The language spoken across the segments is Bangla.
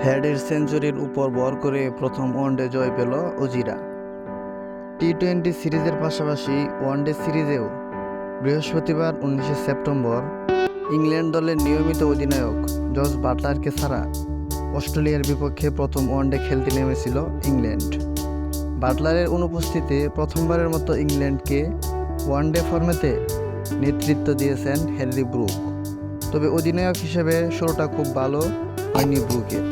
হেডের সেঞ্চুরির উপর ভর করে প্রথম ওয়ানডে জয় পেল অজিরা। টি-20 সিরিজের পাশাপাশি ওয়ানডে সিরিজেও বৃহস্পতিবার 19 সেপ্টেম্বর ইংল্যান্ড দলের নিয়মিত অধিনায়ক জস বাটলারকে ছাড়া অস্ট্রেলিয়ার বিপক্ষে প্রথম ওয়ানডে খেলতে নেমেছিল ইংল্যান্ড। বাটলারের অনুপস্থিতিতে প্রথমবারের মতো ইংল্যান্ডকে ওয়ানডে ফর্মেটে নেতৃত্ব দিয়েছেন হ্যারি ব্রুক। তবে অধিনায়ক হিসেবে শুরুটা খুব ভালো হয়নি ব্রুকের।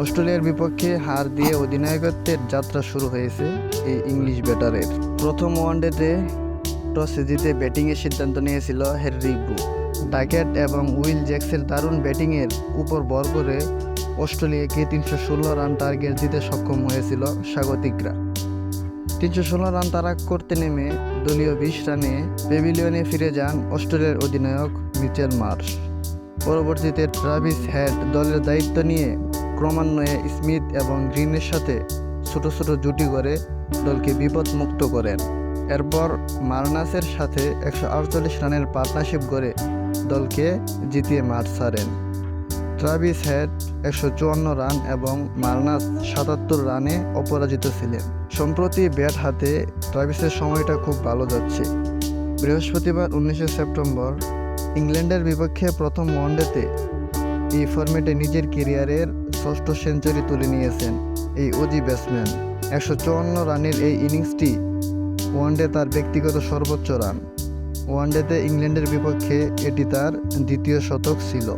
অস্ট্রেলিয়ার বিপক্ষে হার দিয়ে অধিনায়কত্বের যাত্রা শুরু হয়েছে এই ইংলিশ ব্যাটারের। প্রথম ওয়ানডেতে টসে জিতে ব্যাটিংয়ের সিদ্ধান্ত নিয়েছিল হ্যারি ব্রুক। ডাকেট এবং উইল জ্যাক্সের দারুণ ব্যাটিংয়ের উপর ভর করে অস্ট্রেলিয়াকে 316 রান টার্গেট দিতে সক্ষম হয়েছিল স্বাগতিকরা। 316 রান তাড়া করতে নেমে দলীয় 20 রানে প্যাভিলিয়নে ফিরে যান অস্ট্রেলিয়ার অধিনায়ক মিচেল মার্শ। পরবর্তীতে ট্রাভিস হেড দলের দায়িত্ব নিয়ে ক্রমান্বয়ে স্মিথ এবং গ্রিনের সাথে ছোট ছোট জুটি করে দলকে বিপদমুক্ত করেন। এরপর মার্নাসের সাথে 148 রানের পার্টনারশিপ গড়ে দলকে জিতিয়ে মাঠ ছাড়েন। ট্রাভিস হেড 154 রান এবং মার্নাস 77 রানে অপরাজিত ছিলেন। সম্প্রতি ব্যাট হাতে ট্রাভিসের সময়টা খুব ভালো যাচ্ছে। বৃহস্পতিবার 19 সেপ্টেম্বর ইংল্যান্ডের বিপক্ষে প্রথম ওয়ানডেতে এই ফরম্যাটে নিজের ক্যারিয়ারের ষষ্ঠ সেঞ্চুরি তুলে নিয়েছেন এই অজি ব্যাটসম্যান। 154 রানের এই ইনিংসটি ওয়ানডে তার ব্যক্তিগত সর্বোচ্চ রান। ওয়ানডেতে ইংল্যান্ডের বিপক্ষে এটি তার দ্বিতীয় শতক ছিল।